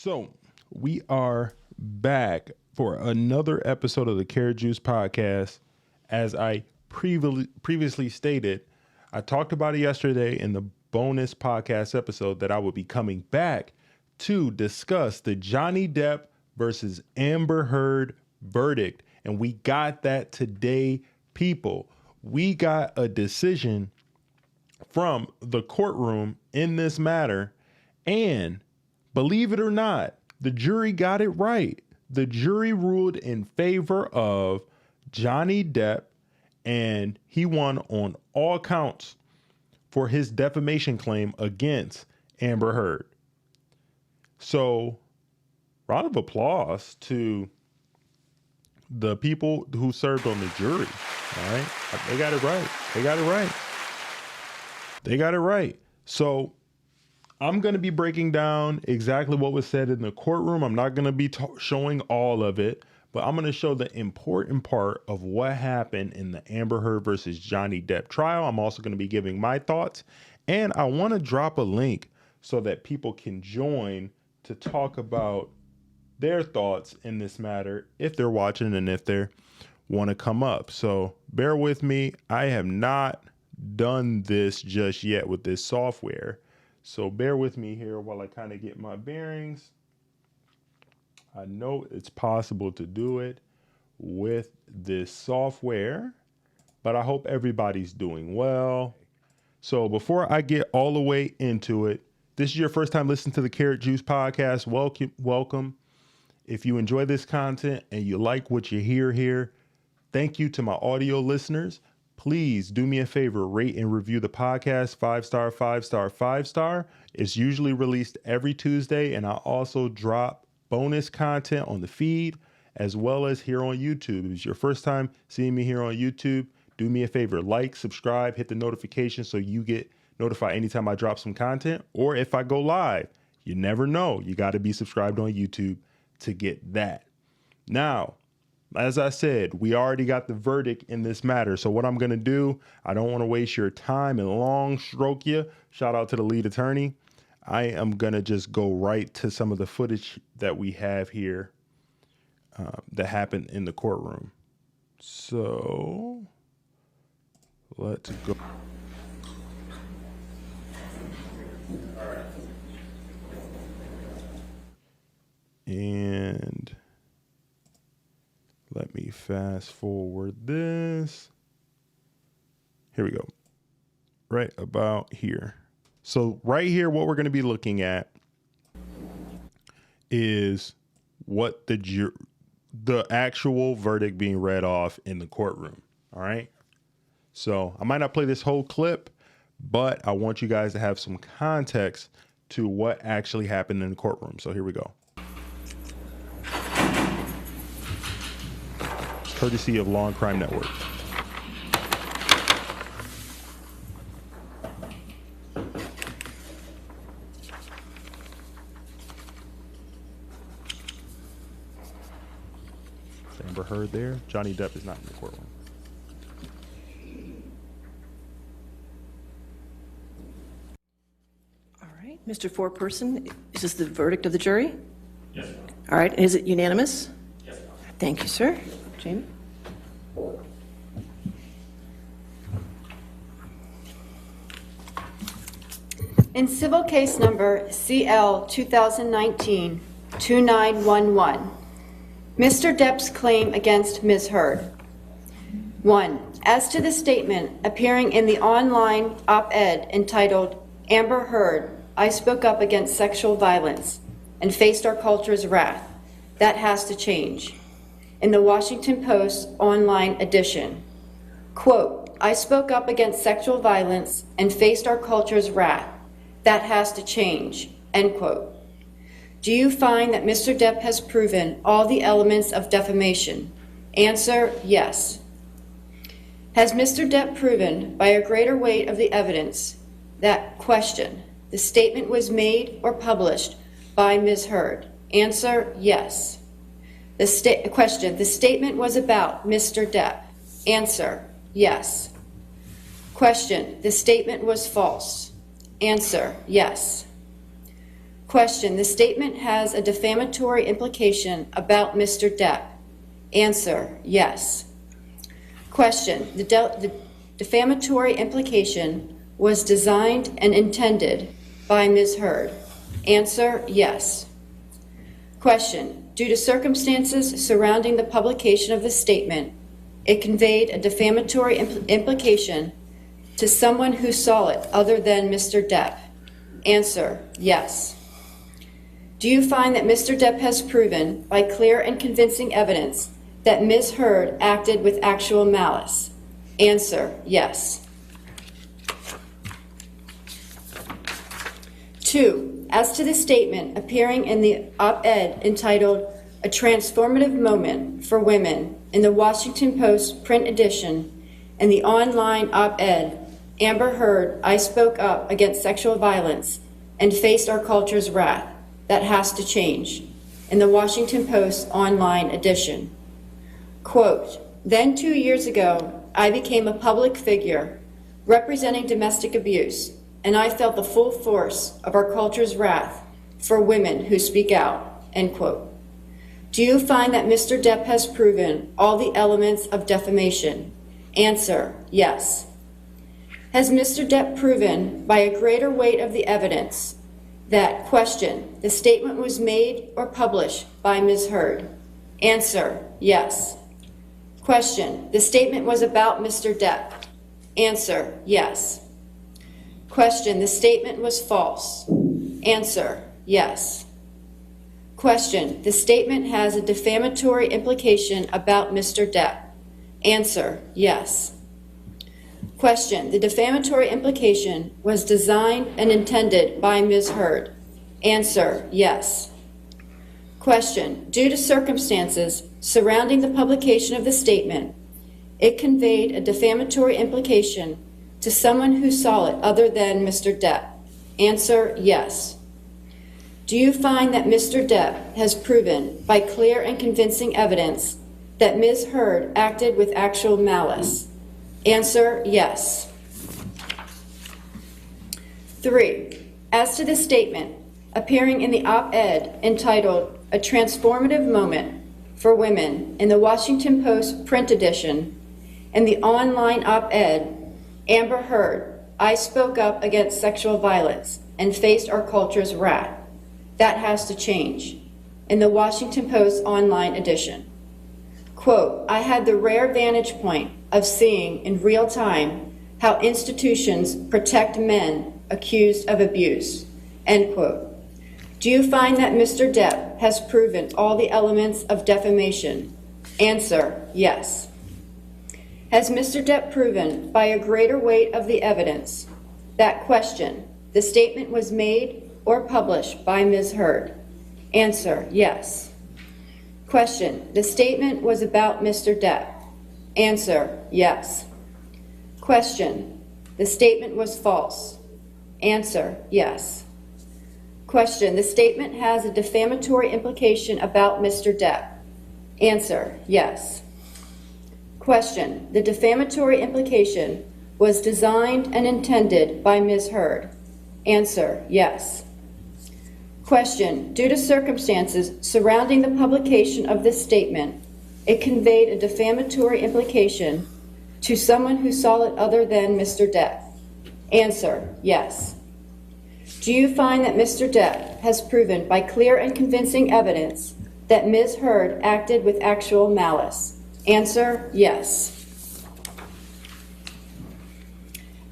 So we are back for another episode of the Carrot Juice podcast. As I previously stated, I talked about it yesterday in the bonus podcast episode that I would be coming back to discuss the Johnny Depp versus Amber Heard verdict. And we got that today, people. We got a decision from the courtroom in this matter. And believe it or not, the jury got it right. The jury ruled in favor of Johnny Depp, and he won on all counts for his defamation claim against Amber Heard. So, round of applause to the people who served on the jury. All right. They got it right. They got it right. So, I'm going to be breaking down exactly what was said in the courtroom. I'm not going to be showing all of it, but I'm going to show the important part of what happened in the Amber Heard versus Johnny Depp trial. I'm also going to be giving my thoughts, and I want to drop a link so that people can join to talk about their thoughts in this matter if they're watching and if they want to come up. So bear with me. I have not done this just yet with this software. So bear with me here while I kind of get my bearings. I know it's possible to do it with this software, but I hope everybody's doing well. So before I get all the way into it, this is your first time listening to the Carrot Juice podcast. Welcome. If you enjoy this content and you like what you hear here, thank you to my audio listeners. Please do me a favor, rate and review the podcast, 5-star, 5-star, 5-star. It's usually released every Tuesday, and I also drop bonus content on the feed as well as here on YouTube. If it's your first time seeing me here on YouTube, do me a favor, like, subscribe, hit the notification so you get notified anytime I drop some content or if I go live. You never know. You got to be subscribed on YouTube to get that. Now, as I said, we already got the verdict in this matter. So what I'm going to do, I don't want to waste your time and long stroke you. Shout out to the lead attorney. I am going to just go right to some of the footage that we have here that happened in the courtroom. So let's go. And let me fast forward this. Here we go. Right about here. So right here, what we're going to be looking at is what the actual verdict being read off in the courtroom. All right. So I might not play this whole clip, but I want you guys to have some context to what actually happened in the courtroom. So here we go. Courtesy of Law and Crime Network. Amber Heard there. Johnny Depp is not in the courtroom. All right, Mr. Foreperson, is this the verdict of the jury? Yes. All right, is it unanimous? Yes. Thank you, sir. Jamie? In civil case number CL 2019-2911, Mr. Depp's claim against Ms. Heard. 1. As to the statement appearing in the online op-ed entitled, "Amber Heard, I spoke up against sexual violence and faced our culture's wrath. That has to change." In the Washington Post online edition, quote, "I spoke up against sexual violence and faced our culture's wrath. That has to change," end quote. Do you find that Mr. Depp has proven all the elements of defamation? Answer, yes. Has Mr. Depp proven by a greater weight of the evidence that, question, the statement was made or published by Ms. Heard? Answer, yes. Question, the statement was about Mr. Depp? Answer, yes. Question, the statement was false? Answer, yes. Question: the statement has a defamatory implication about Mr. Depp. Answer: yes. Question: the defamatory implication was designed and intended by Ms. Heard. Answer: yes. Question: due to circumstances surrounding the publication of the statement, it conveyed a defamatory implication to someone who saw it other than Mr. Depp. Answer: yes. Do you find that Mr. Depp has proven by clear and convincing evidence that Ms. Heard acted with actual malice? Answer: yes. 2. As to the statement appearing in the op-ed entitled "A Transformative Moment for Women" in the Washington Post print edition and the online op-ed, Amber Heard, I spoke up against sexual violence and faced our culture's wrath. That has to change, in the Washington Post online edition. Quote, then 2 years ago, I became a public figure representing domestic abuse, and I felt the full force of our culture's wrath for women who speak out, end quote. Do you find that Mr. Depp has proven all the elements of defamation? Answer: yes. Has Mr. Depp proven by a greater weight of the evidence that, question, the statement was made or published by Ms. Heard? Answer: yes. Question, the statement was about Mr. Depp? Answer: yes. Question, the statement was false? Answer: yes. Question, the statement has a defamatory implication about Mr. Depp? Answer: yes. Question, the defamatory implication was designed and intended by Ms. Heard? Answer: yes. Question, due to circumstances surrounding the publication of the statement, it conveyed a defamatory implication to someone who saw it other than Mr. Depp? Answer: yes. Do you find that Mr. Depp has proven by clear and convincing evidence that Ms. Heard acted with actual malice? Answer: yes. 3. As to the statement appearing in the op-ed entitled "A Transformative Moment for Women" in the Washington Post print edition and the online op-ed, Amber Heard, I spoke up against sexual violence and faced our culture's wrath. That has to change, in the Washington Post online edition. Quote, I had the rare vantage point of seeing in real time how institutions protect men accused of abuse, end quote. Do you find that Mr. Depp has proven all the elements of defamation? Answer: yes. Has Mr. Depp proven by a greater weight of the evidence that, question, the statement was made or published by Ms. Heard? Answer: yes. Question, the statement was about Mr. Depp? Answer: yes. Question, the statement was false? Answer: yes. Question, the statement has a defamatory implication about Mr. Depp? Answer: yes. Question, the defamatory implication was designed and intended by Ms. Heard? Answer: yes. Question, due to circumstances surrounding the publication of this statement, it conveyed a defamatory implication to someone who saw it other than Mr. Depp? Answer: yes. Do you find that Mr. Depp has proven by clear and convincing evidence that Ms. Heard acted with actual malice? Answer: yes.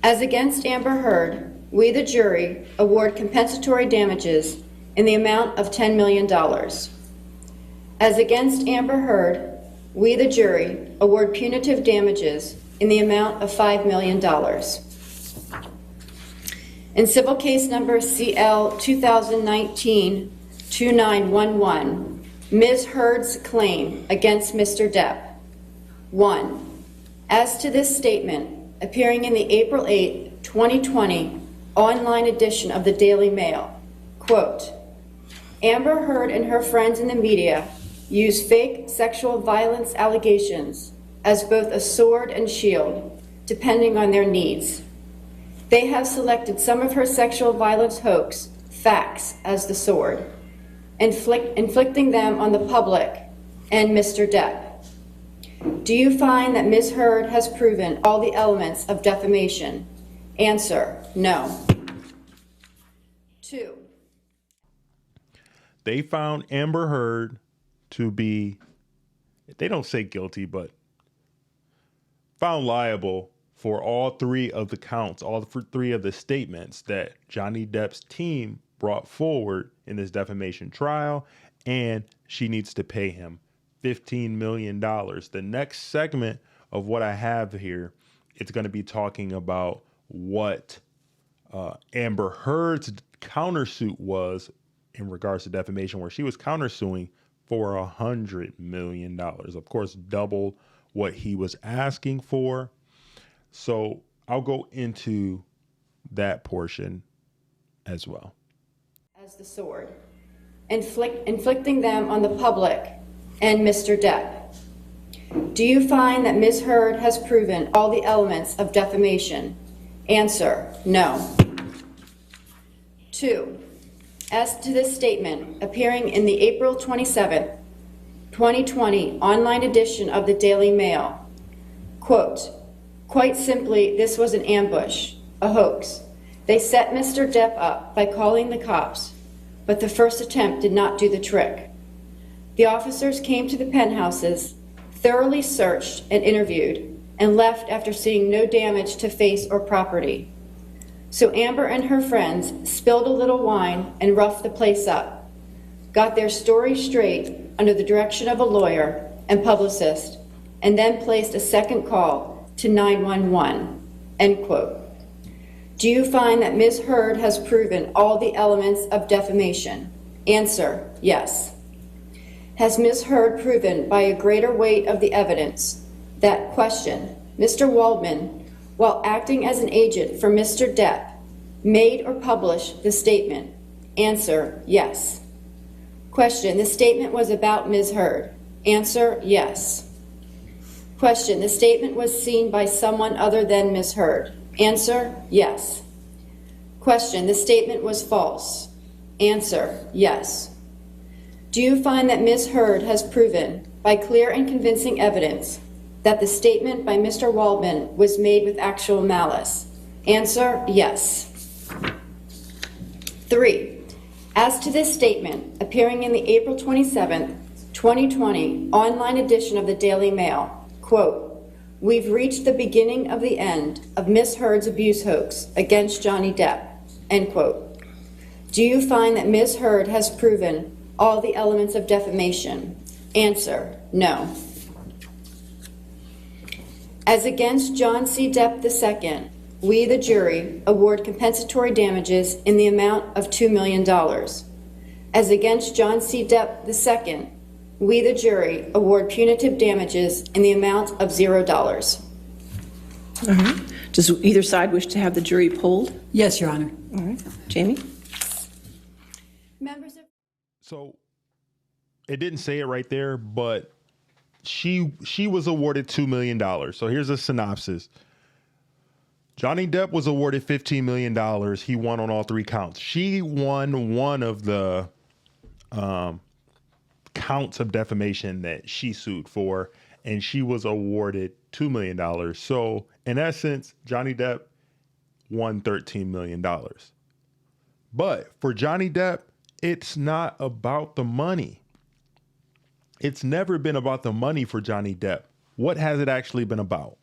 As against Amber Heard, we, the jury, award compensatory damages in the amount of $10 million. As against Amber Heard, we, the jury, award punitive damages in the amount of $5 million. In civil case number CL 2019-2911, Ms. Heard's claim against Mr. Depp. 1. As to this statement appearing in the April 8, 2020 online edition of the Daily Mail, quote, Amber Heard and her friends in the media use fake sexual violence allegations as both a sword and shield, depending on their needs. They have selected some of her sexual violence hoax facts as the sword, inflicting them on the public and Mr. Depp? Do you find that Ms. Heard has proven all the elements of defamation? Answer, no. 2. They found Amber Heard to be, they don't say guilty, but found liable for all 3 of the counts, all 3 of the statements that Johnny Depp's team brought forward in this defamation trial, and she needs to pay him $15 million. The next segment of what I have here, it's going to be talking about what Amber Heard's countersuit was in regards to defamation, where she was countersuing for $100 million. Of course, double what he was asking for. So I'll go into that portion as well. As the sword, inflicting them on the public and Mr. Depp. Do you find that Ms. Heard has proven all the elements of defamation? Answer, no. 2. As to this statement appearing in the April 27, 2020 online edition of the Daily Mail, quote, quite simply, this was an ambush, a hoax. They set Mr. Depp up by calling the cops, but the first attempt did not do the trick. The officers came to the penthouses, thoroughly searched and interviewed, and left after seeing no damage to face or property. So Amber and her friends spilled a little wine and roughed the place up, got their story straight under the direction of a lawyer and publicist, and then placed a second call to 911, end quote. Do you find that Ms. Heard has proven all the elements of defamation? Answer, yes. Has Ms. Heard proven by a greater weight of the evidence that, question, Mr. Waldman, while acting as an agent for Mr. Depp, made or published the statement? Answer, yes. Question, the statement was about Ms. Heard? Answer, yes. Question, the statement was seen by someone other than Ms. Heard? Answer, yes. Question, the statement was false? Answer, yes. Do you find that Ms. Heard has proven, by clear and convincing evidence, that the statement by Mr. Waldman was made with actual malice? Answer, yes. 3. As to this statement appearing in the April 27, 2020 online edition of the Daily Mail, quote, we've reached the beginning of the end of Ms. Heard's abuse hoax against Johnny Depp, end quote. Do you find that Ms. Heard has proven all the elements of defamation? Answer, no. As against John C. Depp II, we, the jury, award compensatory damages in the amount of $2 million. As against John C. Depp II, we, the jury, award punitive damages in the amount of $0. All right. Does either side wish to have the jury polled? Yes, Your Honor. All right. Jamie? Members of So it didn't say it right there, but she was awarded $2 million. So here's a synopsis. Johnny Depp was awarded $15 million. He won on all 3 counts. She won one of the counts of defamation that she sued for, and she was awarded $2 million. So in essence, Johnny Depp won $13 million. But for Johnny Depp, it's not about the money. It's never been about the money for Johnny Depp. What has it actually been about?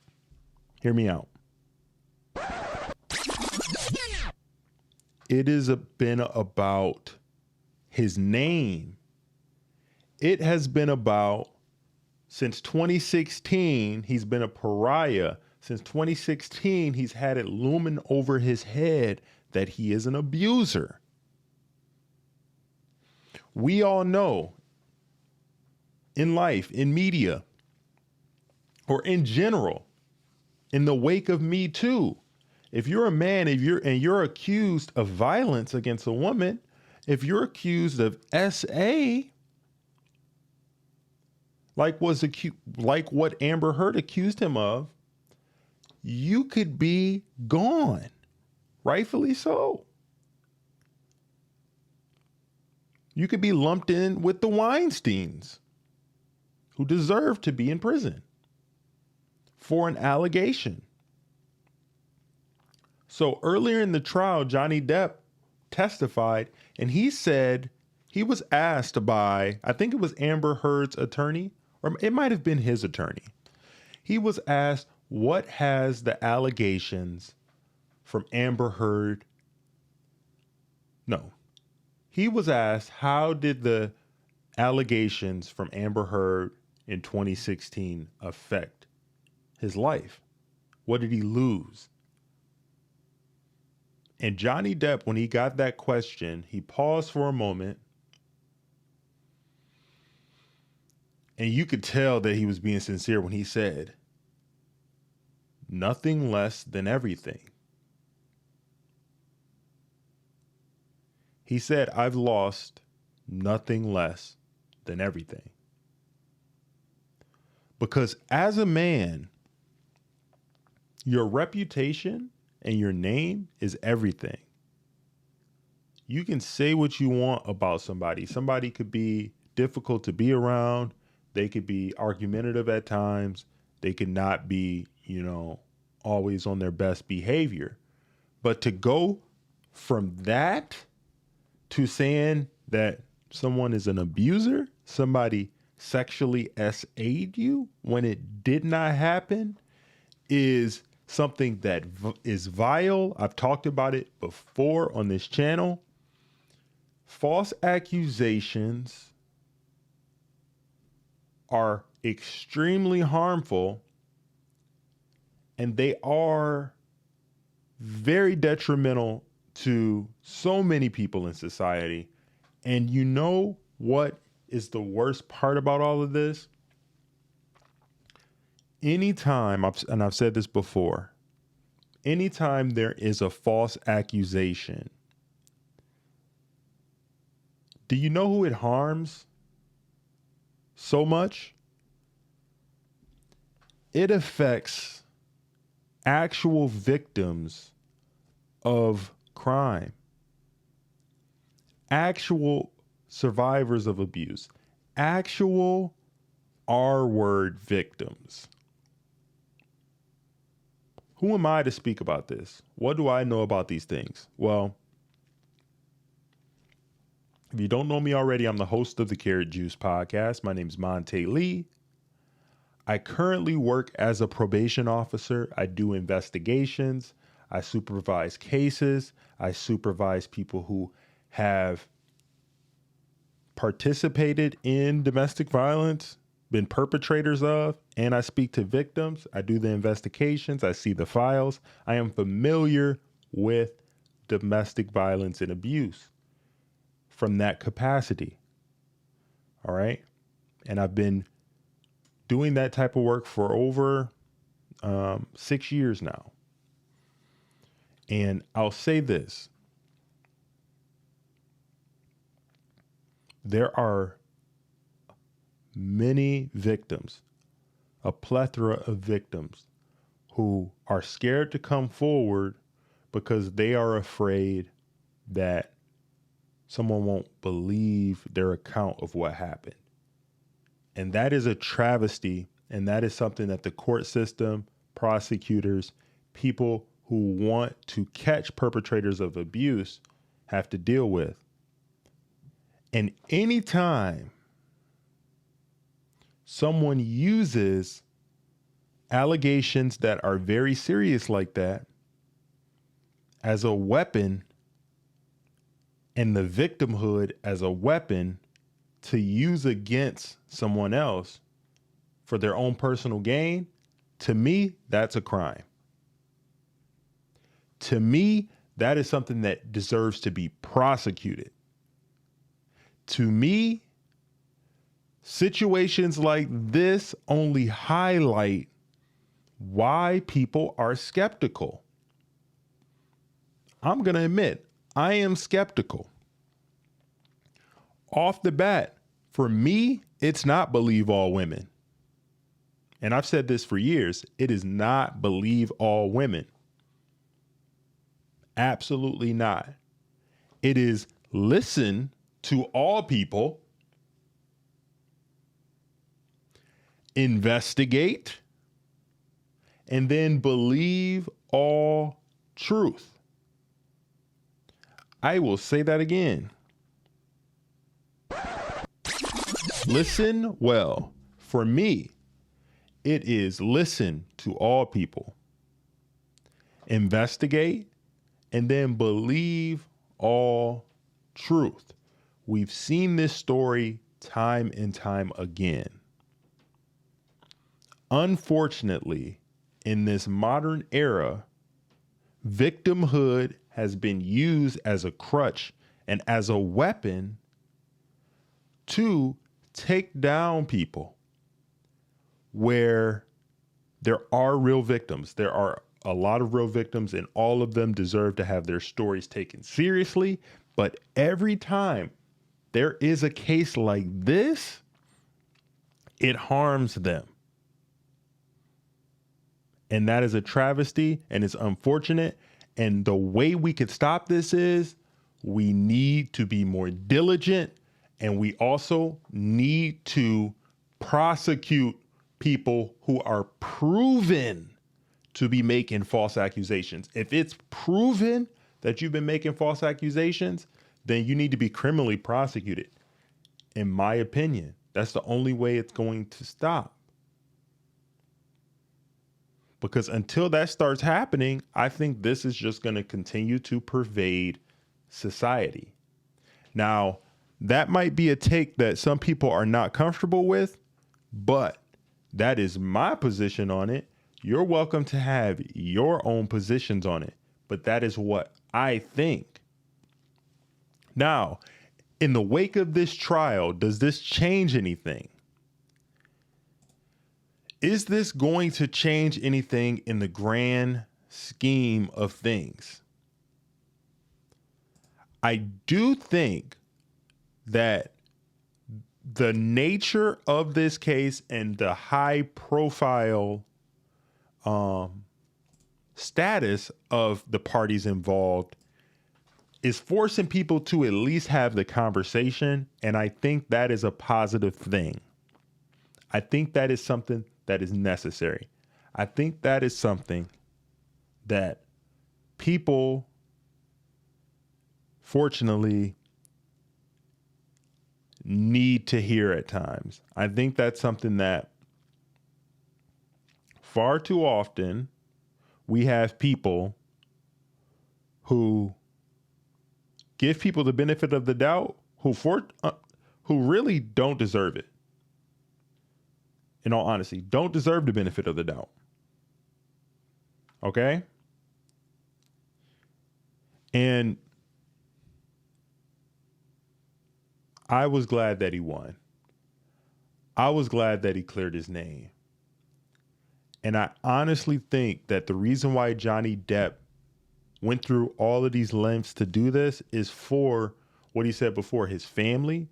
Hear me out. It has been about his name. It has been about, since 2016, he's been a pariah. Since 2016, he's had it looming over his head that he is an abuser. We all know in life, in media, or in general, in the wake of Me Too, if you're a man, you're accused of violence against a woman, if you're accused of SA, like what Amber Heard accused him of, you could be gone, rightfully so. You could be lumped in with the Weinsteins, who deserve to be in prison for an allegation. So earlier in the trial, Johnny Depp testified, and he said he was asked by, I think it was Amber Heard's attorney, or it might have been his attorney. He was asked, what has the allegations from Amber Heard? No. He was asked, how did the allegations from Amber Heard in 2016 affect his life? What did he lose? And Johnny Depp, when he got that question, he paused for a moment. And you could tell that he was being sincere when he said, nothing less than everything. He said, I've lost nothing less than everything. Because as a man, your reputation and your name is everything. You can say what you want about somebody. Somebody could be difficult to be around. They could be argumentative at times. They could not be, always on their best behavior. But to go from that to saying that someone is an abuser, somebody sexually SA'd you when it did not happen, is something that is vile. I've talked about it before on this channel. False accusations are extremely harmful, and they are very detrimental to so many people in society. And you know what is the worst part about all of this? Anytime, and I've said this before, anytime there is a false accusation, do you know who it harms so much? It affects actual victims of crime, actual survivors of abuse, actual R-word victims. Who am I to speak about this? What do I know about these things? Well, if you don't know me already, I'm the host of the Carrot Juice podcast. My name is Monte Lee. I currently work as a probation officer. I do investigations. I supervise cases. I supervise people who have participated in domestic violence, been perpetrators of, and I speak to victims. I do the investigations. I see the files. I am familiar with domestic violence and abuse from that capacity. All right. And I've been doing that type of work for over 6 years now. And I'll say this. There are many victims, a plethora of victims who are scared to come forward because they are afraid that someone won't believe their account of what happened. And that is a travesty. And that is something that the court system, prosecutors, people who want to catch perpetrators of abuse have to deal with. And anytime someone uses allegations that are very serious like that as a weapon, and the victimhood as a weapon to use against someone else for their own personal gain, to me, that's a crime. To me, that is something that deserves to be prosecuted. To me, situations like this only highlight why people are skeptical. I'm going to admit, I am skeptical. Off the bat, for me, it's not believe all women. And I've said this for years. It is not believe all women. Absolutely not. It is listen to all people, investigate, and then believe all truth. I will say that again. Listen well. For me, it is listen to all people, investigate, and then believe all truth. We've seen this story time and time again. Unfortunately, in this modern era, victimhood has been used as a crutch and as a weapon to take down people where there are real victims. There are a lot of real victims, and all of them deserve to have their stories taken seriously. But every time there is a case like this, it harms them. And that is a travesty, and it's unfortunate. And the way we could stop this is we need to be more diligent, and we also need to prosecute people who are proven to be making false accusations. If it's proven that you've been making false accusations, then you need to be criminally prosecuted. In my opinion, that's the only way it's going to stop. Because until that starts happening, I think this is just going to continue to pervade society. Now, that might be a take that some people are not comfortable with, but that is my position on it. You're welcome to have your own positions on it, but that is what I think. Now, in the wake of this trial, does this change anything? Is this going to change anything in the grand scheme of things? I do think that the nature of this case and the high profile status of the parties involved is forcing people to at least have the conversation. And I think that is a positive thing. I think that is something that is necessary. I think that is something that people, fortunately, need to hear at times. I think that's something that far too often we have people who give people the benefit of the doubt who really don't deserve it. In all honesty, don't deserve the benefit of the doubt. Okay? And I was glad that he won. I was glad that he cleared his name. And I honestly think that the reason why Johnny Depp went through all of these lengths to do this is for what he said before, his family.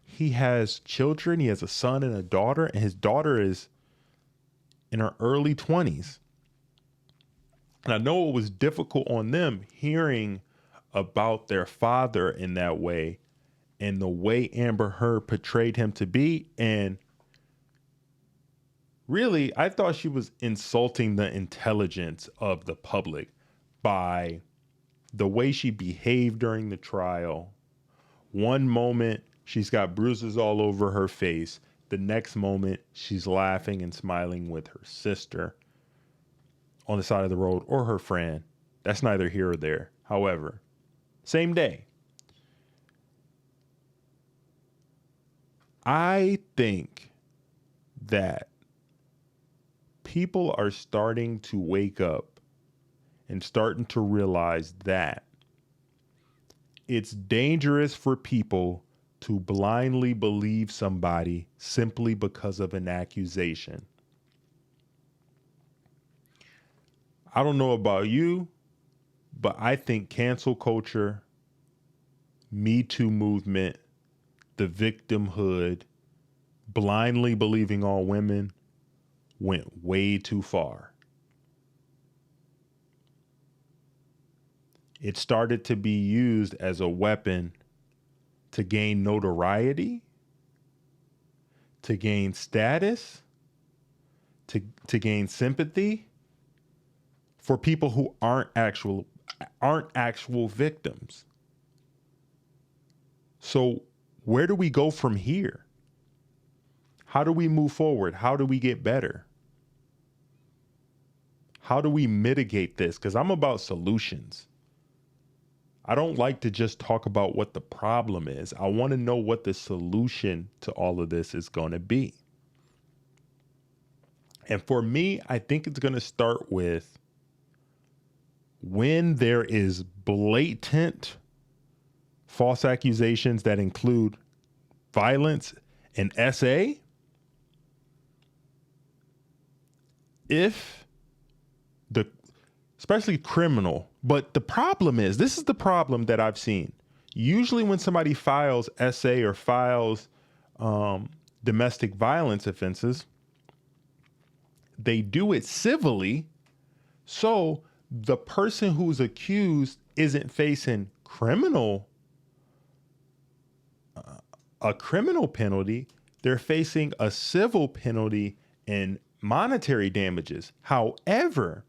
He has children. He has a son and a daughter, and his daughter is in her early 20s. And I know it was difficult on them hearing about their father in that way and the way Amber Heard portrayed him to be. And really, I thought she was insulting the intelligence of the public by the way she behaved during the trial. One moment, she's got bruises all over her face. The next moment, she's laughing and smiling with her sister on the side of the road or her friend. That's neither here or there. However, same day. I think that people are starting to wake up and starting to realize that it's dangerous for people to blindly believe somebody simply because of an accusation. I don't know about you, but I think cancel culture, Me Too movement, the victimhood, blindly believing all women went way too far. It started to be used as a weapon to gain notoriety, to gain status, to gain sympathy for people who aren't actual victims. So where do we go from here? How do we move forward? How do we get better? How do we mitigate this? Because I'm about solutions. I don't like to just talk about what the problem is. I want to know what the solution to all of this is going to be. And for me, I think it's going to start with when there is blatant false accusations that include violence and SA. Especially criminal, but the problem is, this is the problem that I've seen. Usually when somebody files SA or files domestic violence offenses, they do it civilly. So the person who's accused isn't facing a criminal penalty. They're facing a civil penalty and monetary damages. However,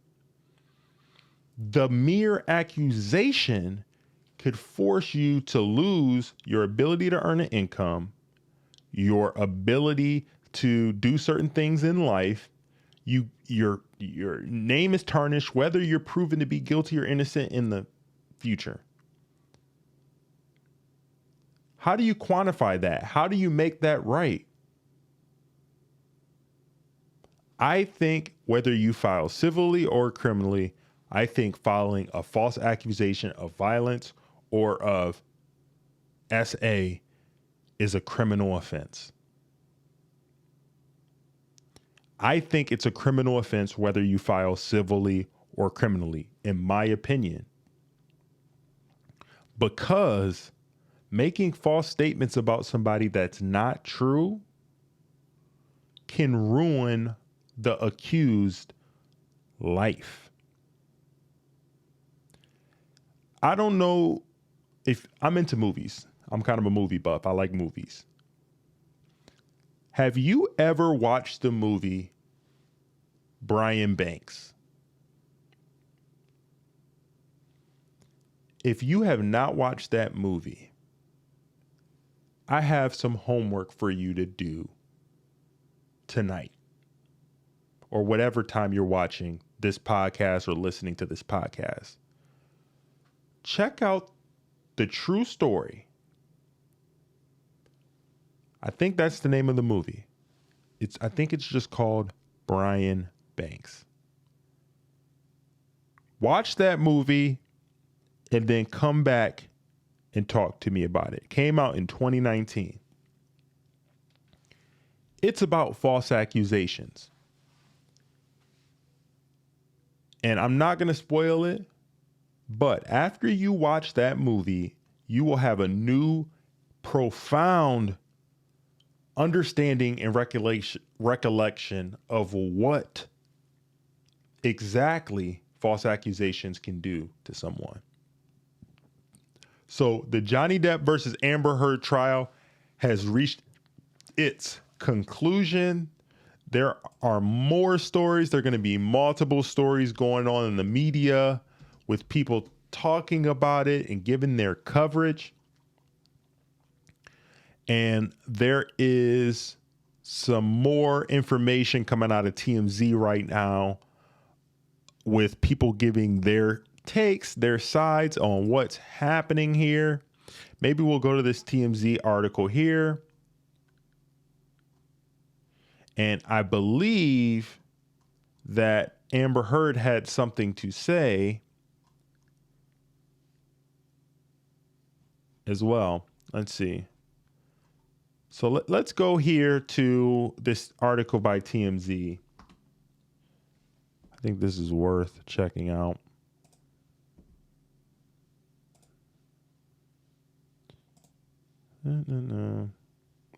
the mere accusation could force you to lose your ability to earn an income, your ability to do certain things in life. Your name is tarnished, whether you're proven to be guilty or innocent in the future. How do you quantify that? How do you make that right? I think whether you file civilly or criminally, I think filing a false accusation of violence or of SA is a criminal offense. I think it's a criminal offense whether you file civilly or criminally, in my opinion. Because making false statements about somebody that's not true can ruin the accused life. I don't know if I'm into movies. I'm kind of a movie buff. I like movies. Have you ever watched the movie Brian Banks? If you have not watched that movie, I have some homework for you to do tonight or whatever time you're watching this podcast or listening to this podcast. Check out the true story. I think that's the name of the movie. I think it's just called Brian Banks. Watch that movie and then come back and talk to me about it. It came out in 2019. It's about false accusations. And I'm not going to spoil it, but after you watch that movie, you will have a new, profound understanding and recollection of what exactly false accusations can do to someone. So the Johnny Depp versus Amber Heard trial has reached its conclusion. There are more stories. There are going to be multiple stories going on in the media with people talking about it and giving their coverage. And there is some more information coming out of TMZ right now with people giving their takes, their sides on what's happening here. Maybe we'll go to this TMZ article here. And I believe that Amber Heard had something to say as well. Let's see. So let's go here to this article by TMZ. I think this is worth checking out.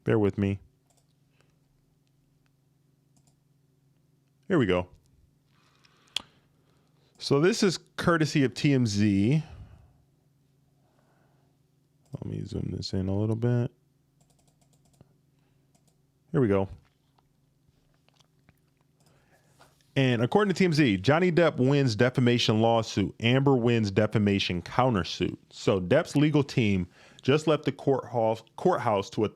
Bear with me. Here we go. So this is courtesy of TMZ. Let me zoom this in a little bit. Here we go. And according to TMZ, Johnny Depp wins defamation lawsuit. Amber wins defamation countersuit. So Depp's legal team just left the courthouse to a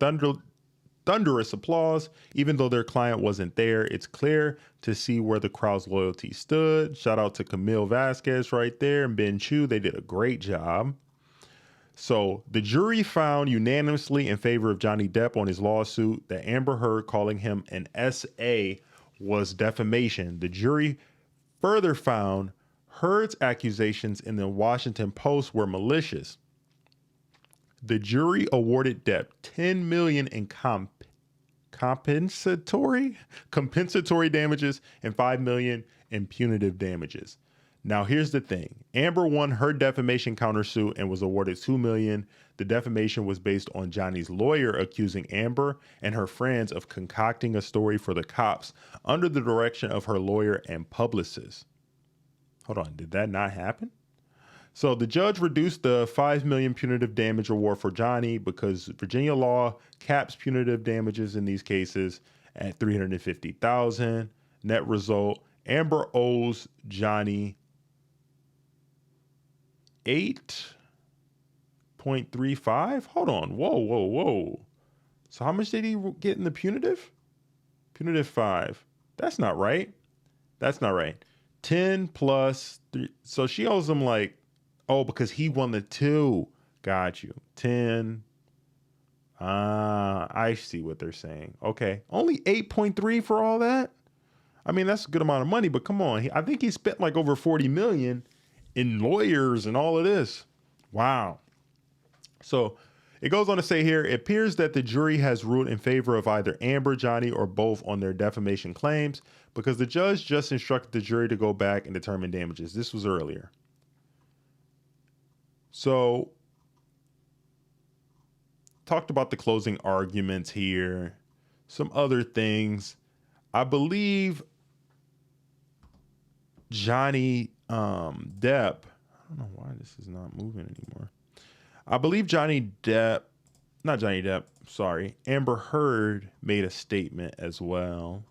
thunderous applause, even though their client wasn't there. It's clear to see where the crowd's loyalty stood. Shout out to Camille Vasquez right there and Ben Chu. They did a great job. So the jury found unanimously in favor of Johnny Depp on his lawsuit that Amber Heard calling him an SA was defamation. The jury further found Heard's accusations in the Washington Post were malicious. The jury awarded Depp $10 million in compensatory damages and $5 million in punitive damages. Now, here's the thing. Amber won her defamation countersuit and was awarded $2 million. The defamation was based on Johnny's lawyer accusing Amber and her friends of concocting a story for the cops under the direction of her lawyer and publicist. Hold on, did that not happen? So the judge reduced the $5 million punitive damage award for Johnny because Virginia law caps punitive damages in these cases at $350,000. Net result, Amber owes Johnny $8.35. Hold on. Whoa. So how much did he get in the punitive? Punitive 5. That's not right. 10 plus 3. So she owes him like, oh, because he won the 2. Got you. 10. I see what they're saying. Okay. Only 8.3 for all that? I mean, that's a good amount of money, but come on. I think he spent like over 40 million in lawyers and all of this. Wow. So it goes on to say here, it appears that the jury has ruled in favor of either Amber, Johnny, or both on their defamation claims because the judge just instructed the jury to go back and determine damages. This was earlier. So talked about the closing arguments here, some other things. I believe Johnny Depp, I don't know why this is not moving anymore. I believe Amber Heard made a statement as well.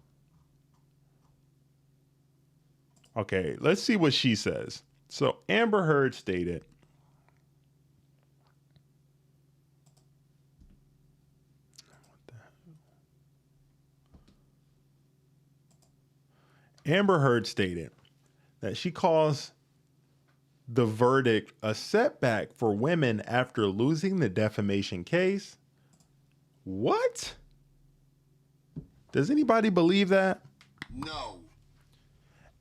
Okay, let's see what she says. So Amber Heard stated, that she calls the verdict a setback for women after losing the defamation case. What? Does anybody believe that? No.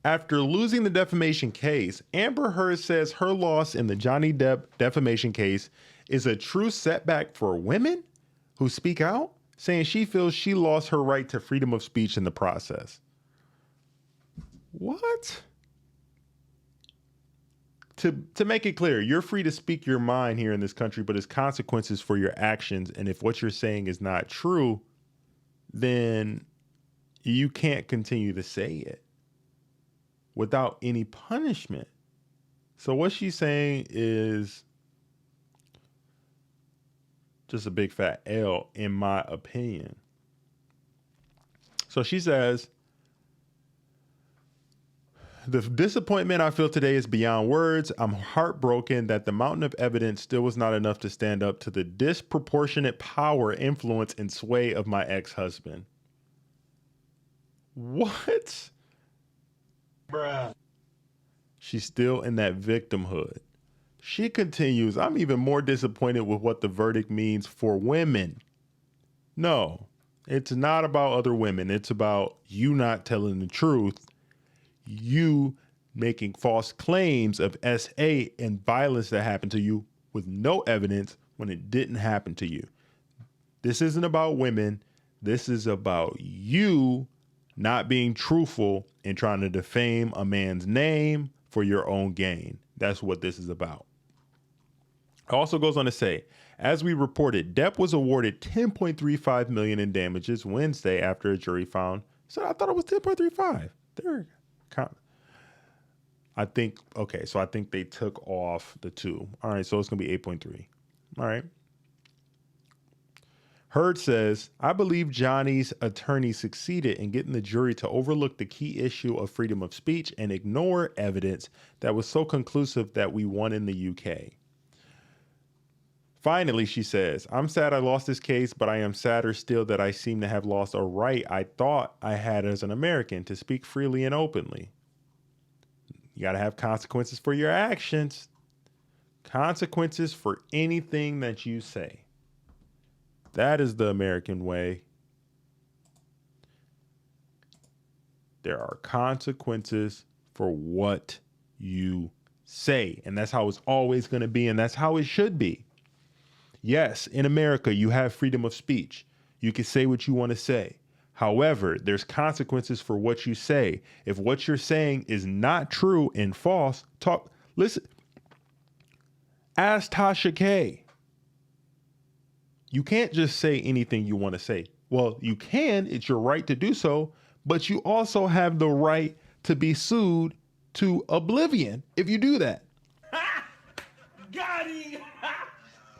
After losing the defamation case, Amber Heard says her loss in the Johnny Depp defamation case is a true setback for women who speak out, saying she feels she lost her right to freedom of speech in the process. What? To make it clear, you're free to speak your mind here in this country, but there's consequences for your actions. And if what you're saying is not true, then you can't continue to say it without any punishment. So what she's saying is just a big fat L, in my opinion. So she says, the disappointment I feel today is beyond words. I'm heartbroken that the mountain of evidence still was not enough to stand up to the disproportionate power, influence, and sway of my ex-husband. What? Bruh. She's still in that victimhood. She continues, I'm even more disappointed with what the verdict means for women. No, it's not about other women. It's about you not telling the truth. You making false claims of SA and violence that happened to you with no evidence when it didn't happen to you. This isn't about women. This is about you not being truthful and trying to defame a man's name for your own gain. That's what this is about. It also goes on to say, as we reported, Depp was awarded $10.35 million in damages Wednesday after a jury found. So I thought it was 10.35. I think they took off the 2. All right, so it's going to be 8.3. All right. Heard says, I believe Johnny's attorney succeeded in getting the jury to overlook the key issue of freedom of speech and ignore evidence that was so conclusive that we won in the UK. Finally, she says, I'm sad I lost this case, but I am sadder still that I seem to have lost a right I thought I had as an American to speak freely and openly. You got to have consequences for your actions. Consequences for anything that you say. That is the American way. There are consequences for what you say. And that's how it's always going to be. And that's how it should be. Yes, in America, you have freedom of speech. You can say what you want to say. However, there's consequences for what you say. If what you're saying is not true and false, listen. Ask Tasha K. You can't just say anything you want to say. Well, you can, it's your right to do so, but you also have the right to be sued to oblivion if you do that. Got him!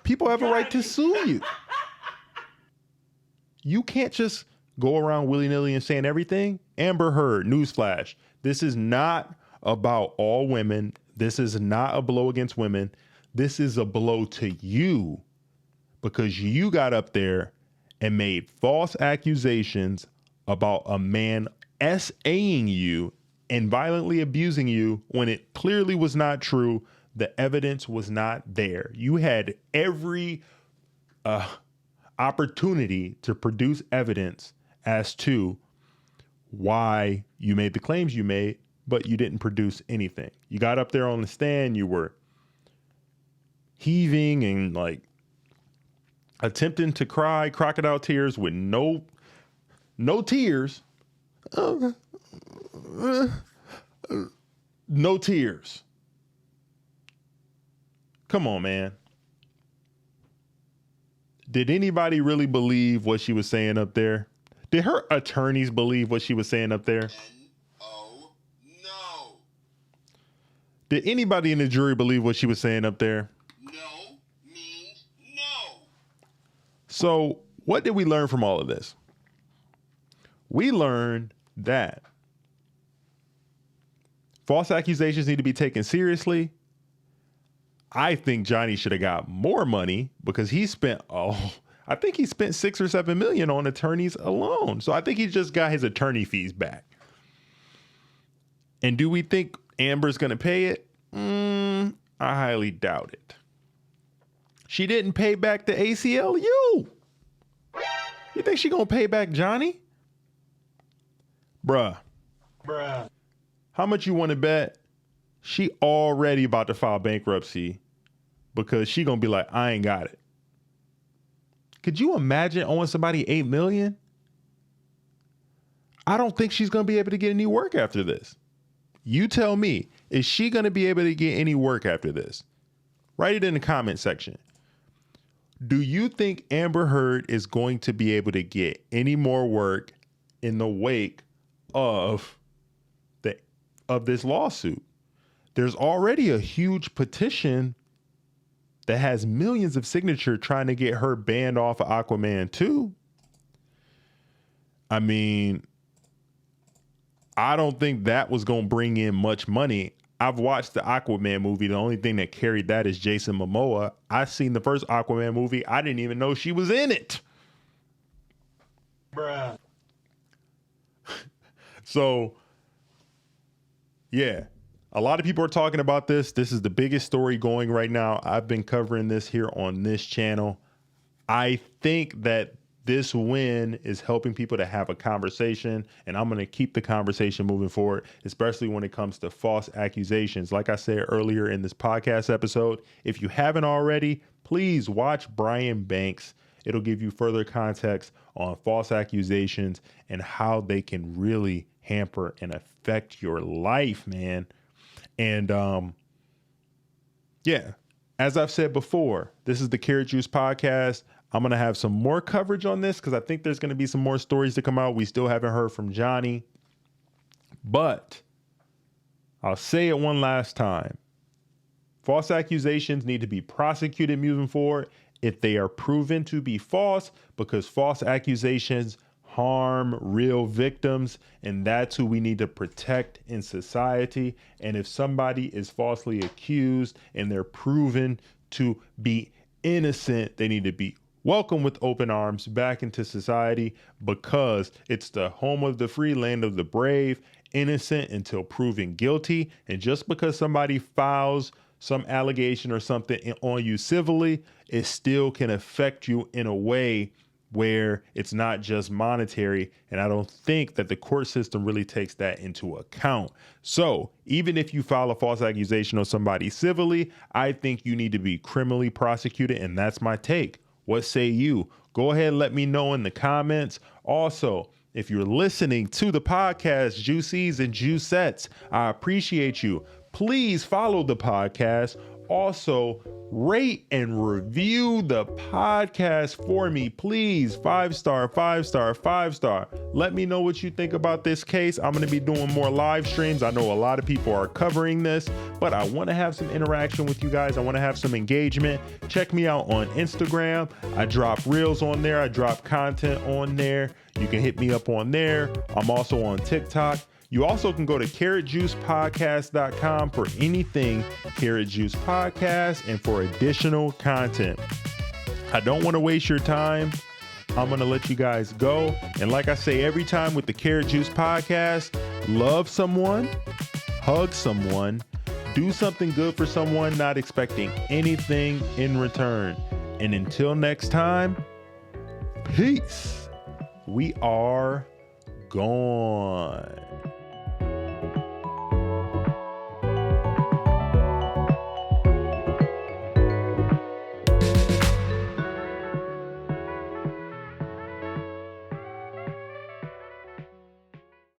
People have a right to sue you. You can't just go around willy-nilly and saying everything. Amber Heard, newsflash. This is not about all women. This is not a blow against women. This is a blow to you because you got up there and made false accusations about a man SAing you and violently abusing you when it clearly was not true. The evidence was not there. You had every opportunity to produce evidence as to why you made the claims you made, but you didn't produce anything. You got up there on the stand, you were heaving and like attempting to cry crocodile tears with no tears. No tears. Come on, man. Did anybody really believe what she was saying up there? Did her attorneys believe what she was saying up there? No. No. Did anybody in the jury believe what she was saying up there? No means no. So what did we learn from all of this? We learned that false accusations need to be taken seriously. I think Johnny should have got more money because he spent, I think he spent $6 or $7 million on attorneys alone. So I think he just got his attorney fees back. And do we think Amber's going to pay it? I highly doubt it. She didn't pay back the ACLU. You think she going to pay back Johnny? Bruh. How much you want to bet? She already about to file bankruptcy because she gonna be like, I ain't got it. Could you imagine owing somebody $8 million? I don't think she's gonna be able to get any work after this. You tell me, is she gonna be able to get any work after this? Write it in the comment section. Do you think Amber Heard is going to be able to get any more work in the wake of this lawsuit? There's already a huge petition that has millions of signatures trying to get her banned off of Aquaman 2. I mean, I don't think that was going to bring in much money. I've watched the Aquaman movie. The only thing that carried that is Jason Momoa. I've seen the first Aquaman movie. I didn't even know she was in it. Bruh. So, yeah. A lot of people are talking about this. This is the biggest story going right now. I've been covering this here on this channel. I think that this win is helping people to have a conversation, and I'm going to keep the conversation moving forward, especially when it comes to false accusations. Like I said earlier in this podcast episode, if you haven't already, please watch Brian Banks. It'll give you further context on false accusations and how they can really hamper and affect your life, man. And yeah, as I've said before, this is the Carrot Juice podcast. I'm going to have some more coverage on this because I think there's going to be some more stories to come out. We still haven't heard from Johnny, but I'll say it one last time. False accusations need to be prosecuted moving forward. if they are proven to be false, because false accusations harm real victims, and that's who we need to protect in society. And if somebody is falsely accused and they're proven to be innocent, they need to be welcomed with open arms back into society, because it's the home of the free, land of the brave, innocent until proven guilty. And just because somebody files some allegation or something on you civilly, it still can affect you in a way where it's not just monetary. And I don't think that the court system really takes that into account. So even if you file a false accusation on somebody civilly, I think you need to be criminally prosecuted. And that's my take. What say you? Go ahead and let me know in the comments. Also, if you're listening to the podcast, Juicies and Juicettes, I appreciate you. Please follow the podcast. Also, rate and review the podcast for me, please. 5-star, 5-star, 5-star. Let me know what you think about this case. I'm going to be doing more live streams. I know a lot of people are covering this, but I want to have some interaction with you guys. I want to have some engagement. Check me out on Instagram. I drop reels on there. I drop content on there. You can hit me up on there. I'm also on TikTok. You also can go to carrotjuicepodcast.com for anything Carrot Juice Podcast and for additional content. I don't want to waste your time. I'm going to let you guys go. And like I say every time with the Carrot Juice Podcast, love someone, hug someone, do something good for someone, not expecting anything in return. And until next time, peace. We are gone.